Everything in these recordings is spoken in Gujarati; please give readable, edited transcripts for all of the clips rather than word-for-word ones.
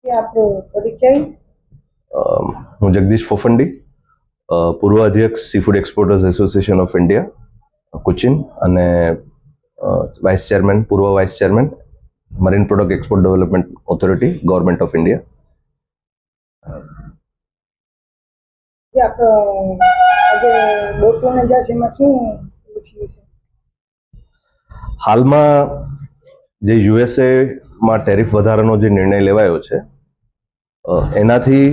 કે આપણો પરિચય? હું જગદીશ ફોફંડી, પૂર્વ અધ્યક્ષ seafood exporters association of India Cochin અને પૂર્વ vice chairman marine product export development authority government of India. જે આપણો આજે ડોક્ટરને જશે એમાં શું લખ્યું છે? હાલમાં જે યુએસએ માં ટેરિફ વધારાનો જે નિર્ણય લેવાયો છે એનાથી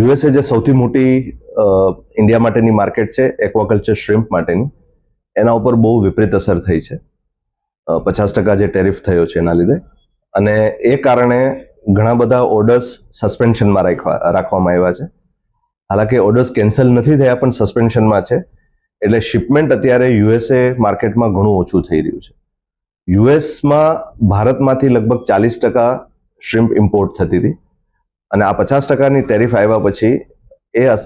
યુએસએ જે સૌથી મોટી ઇન્ડિયા માટેની માર્કેટ છે એક્વાકલ્ચર શ્રિમ્પ માટેની, એના ઉપર બહુ વિપરીત અસર થઈ છે. 50% જે ટેરિફ થયો છે એના લીધે, અને એ કારણે ઘણા બધા ઓર્ડર્સ સસ્પેન્શનમાં રાખવામાં આવ્યા છે. હાલાકી ઓર્ડર્સ કેન્સલ નથી થયા પણ સસ્પેન્શનમાં છે, એટલે શિપમેન્ટ અત્યારે યુએસએ માર્કેટમાં ઘણું ઓછું થઈ રહ્યું છે. યુએસમાં ભારતમાંથી લગભગ 40% શ્રિમ્પ ઇમ્પોર્ટ થતી હતી, અને આ 50%ની ટેરિફ આવ્યા પછી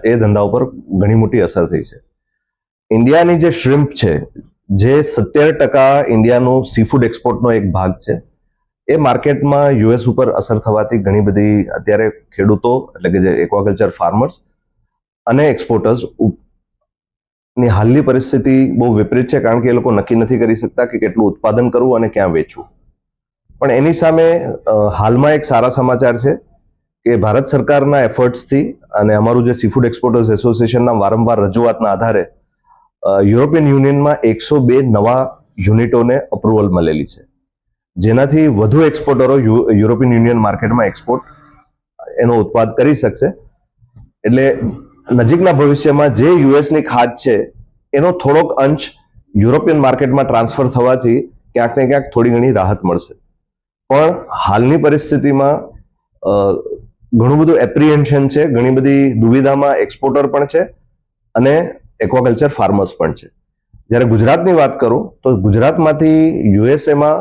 એ ધંધા ઉપર ઘણી મોટી અસર થઈ છે. ઇન્ડિયાની જે શ્રિમ્પ છે, જે 70% ઇન્ડિયાનો સીફૂડ એક્સપોર્ટનો એક ભાગ છે, એ માર્કેટમાં યુએસ ઉપર અસર થવાથી ઘણી બધી અત્યારે ખેડૂતો એટલે કે જે એક્વાકલ્ચર ફાર્મર્સ અને એક્સપોર્ટર્સ ની હાલની પરિસ્થિતિ બહુ વિપરીત છે, કારણ કે એ લોકો નક્કી નથી કરી શકતા કે કેટલું ઉત્પાદન કરવું અને ક્યાં વેચવું. પણ એની સામે હાલમાં એક સારા સમાચાર છે કે ભારત સરકારના એફર્ટ્સથી અને અમારું જે સીફૂડ એક્સપોર્ટર્સ એસોસિએશનના વારંવાર રજૂઆતના આધારે યુરોપિયન યુનિયનમાં 102 નવા યુનિટોને અપ્રુવલ મળેલી છે, જેનાથી વધુ એક્સપોર્ટરો યુરોપિયન યુનિયન માર્કેટમાં એક્સપોર્ટ એનો ઉત્પાદ કરી શકશે. એટલે નજીકના ભવિષ્યમાં જે યુએસની ખાદ્ય છે એનો થોડોક અંશ યુરોપિયન માર્કેટમાં ટ્રાન્સફર થવાથી ક્યાંક ને ક્યાંક થોડી ઘણી રાહત મળશે. પણ હાલની પરિસ્થિતિમાં ઘણું બધું એપ્રિહેન્શન છે, ઘણી બધી દુવિધામાં એક્સપોર્ટર પણ છે અને એક્વાકલ્ચર ફાર્મર્સ પણ છે. જ્યારે ગુજરાતની વાત કરું તો ગુજરાતમાંથી યુએસએમાં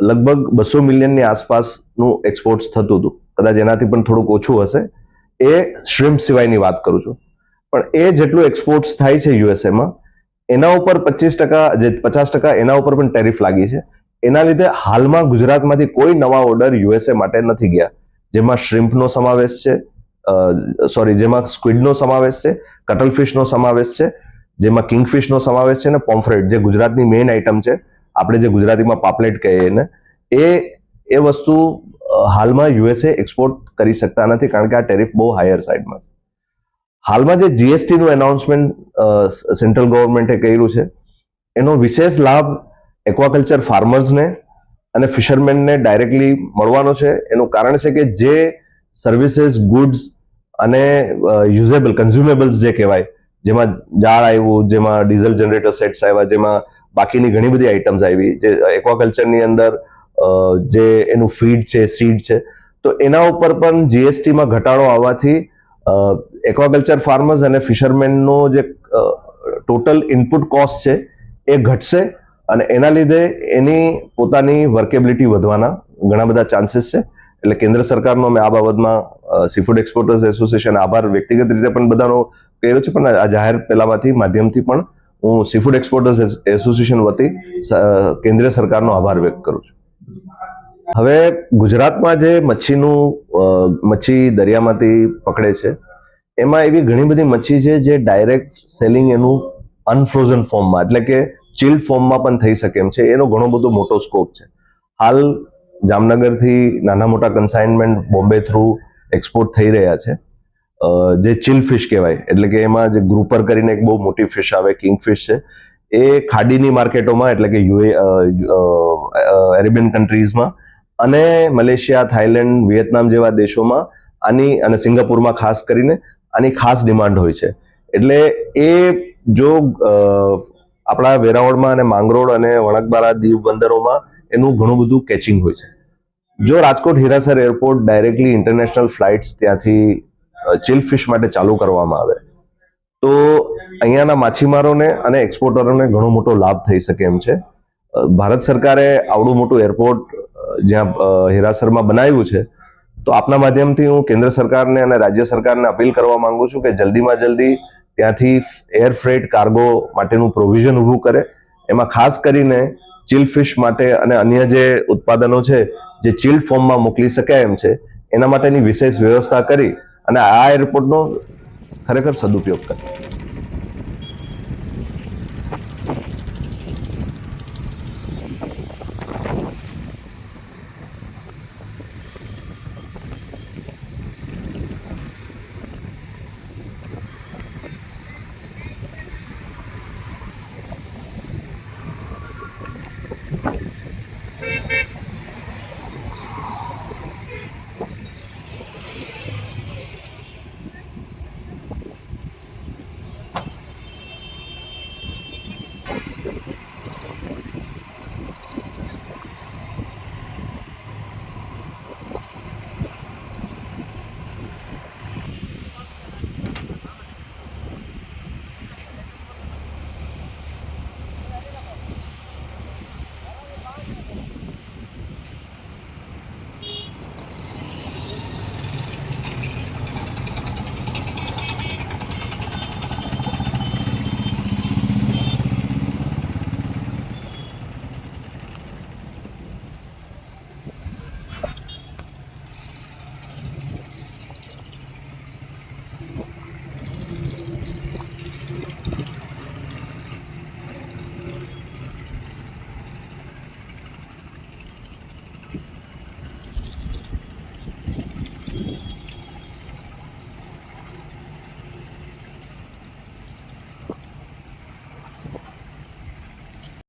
લગભગ 200 મિલિયનની આસપાસનું એક્સપોર્ટ થતું હતું, કદાચ એનાથી પણ થોડુંક ઓછું હશે. એ શ્રિમ્પ સિવાયની વાત કરું છું. પણ એ જેટલું એક્સપોર્ટ્સ થાય છે યુએસએમાં, એના ઉપર 50% એના ઉપર પણ ટેરિફ લાગી છે. એના લીધે હાલમાં ગુજરાતમાંથી કોઈ નવા ઓર્ડર યુએસએ માટે નથી ગયા, જેમાં શ્રિમ્પનો સમાવેશ છે, જેમાં સ્ક્વિડનો સમાવેશ છે, કટલફિશનો સમાવેશ છે, જેમાં કિંગફિશનો સમાવેશ છે, અને પોમ્ફ્રેટ જે ગુજરાતની મેઇન આઇટમ છે, આપણે જે ગુજરાતીમાં પાપલેટ કહીએ ને, એ વસ્તુ હાલમાં યુએસએ એક્સપોર્ટ કરી શકતા નથી, કારણ કે આ ટેરિફ બહુ હાયર સાઇડમાં છે. હાલમાં જે જીએસટીનું એનાઉન્સમેન્ટ સેન્ટ્રલ ગવર્મેન્ટે કર્યું છે, એનો વિશેષ લાભ એક્વાકલ્ચર ફાર્મર્સને અને ફિશરમેનને ડાયરેક્ટલી મળવાનો છે. એનું કારણ છે કે જે સર્વિસીસ, ગુડ્સ અને યુઝેબલ કન્ઝ્યુમેબલ્સ જે કહેવાય, જેમાં જાળ આવ્યું, જેમાં ડીઝલ જનરેટર સેટ્સ આવ્યા, જેમાં બાકીની ઘણી બધી આઇટમ્સ આવી, જે એક્વાકલ્ચરની અંદર જે એનું ફીડ છે, સીડ છે, તો એના ઉપર પણ જીએસટીમાં ઘટાડો આવવાથી એક્વાકલ્ચર ફાર્મર્સ અને ફિશરમેનનો જે ટોટલ ઇનપુટ કોસ્ટ છે એ ઘટશે, અને એના લીધે એની પોતાની વર્કેબિલિટી વધવાના ઘણા બધા ચાન્સીસ છે. એટલે કેન્દ્ર સરકારનો મેં આ બાબતમાં સીફૂડ એક્સપોર્ટર્સ એસોસિએશન આભાર વ્યક્તિગત રીતે પણ બધાનો કર્યો છે, પણ આ જાહેર માધ્યમથી પણ હું સીફૂડ એક્સપોર્ટર્સ એસોસિએશન વતી કેન્દ્ર સરકારનો આભાર વ્યક્ત કરું છું. હવે ગુજરાતમાં જે મચ્છી દરિયામાંથી પકડે છે, એમાં એવી ઘણી બધી મચ્છી છે જે ડાયરેક્ટ સેલિંગ એનું અનફ્રોઝન ફોર્મમાં એટલે કે ચિલ્ડ ફોર્મમાં પણ થઈ શકે એમ છે. એનો ઘણો બધો મોટો સ્કોપ છે. હાલ જામનગરથી નાના મોટા કન્સાઇનમેન્ટ બોમ્બે થ્રુ એક્સપોર્ટ થઈ રહ્યા છે, જે ચિલ ફિશ કહેવાય, એટલે કે એમાં જે ગ્રુપર કરીને એક બહુ મોટી ફિશ આવે, કિંગફિશ છે, એ ખાડીની માર્કેટોમાં એટલે કે એરેબિયન કન્ટ્રીઝમાં અને મલેશિયા, થાઈલેન્ડ, વિયેતનામ જેવા દેશોમાં અને સિંગાપુરમાં ખાસ કરીને આની ખાસ ડિમાન્ડ હોય છે. એટલે એ જો આપણા વેરાવળમાં અને માંગરોળ અને વણકબારા દીવ બંદરોમાં એનું ઘણું બધું કેચિંગ હોય છે. જો Rajkot Hirasar airport directly international flights ત્યાંથી ચિલ ફિશ માટે ચાલુ કરવામાં આવે તો અહીંયાના માછીમારોને અને એક્સપોર્ટરોને ઘણો મોટો લાભ થઈ શકે એમ છે. ભારત સરકારે આવડું મોટું એરપોર્ટ જ્યાં હીરાસરમાં બનાવ્યું છે, તો આપના માધ્યમથી હું કેન્દ્ર સરકારને અને રાજ્ય સરકારને અપીલ કરવા માંગુ છું કે જલ્દીમાં જલ્દી ત્યાંથી એર ફ્રેટ કાર્ગો માટેનું પ્રોવિઝન ઊભું કરે. એમાં ખાસ કરીને ચિલ ફિશ માટે અને અન્ય જે ઉત્પાદનો છે, જે ચિલ્ડ ફોર્મમાં મોકલી શકાય એમ છે, એના માટેની વિશેષ વ્યવસ્થા કરી અને આ એરપોર્ટનો ખરેખર સદુપયોગ કરે.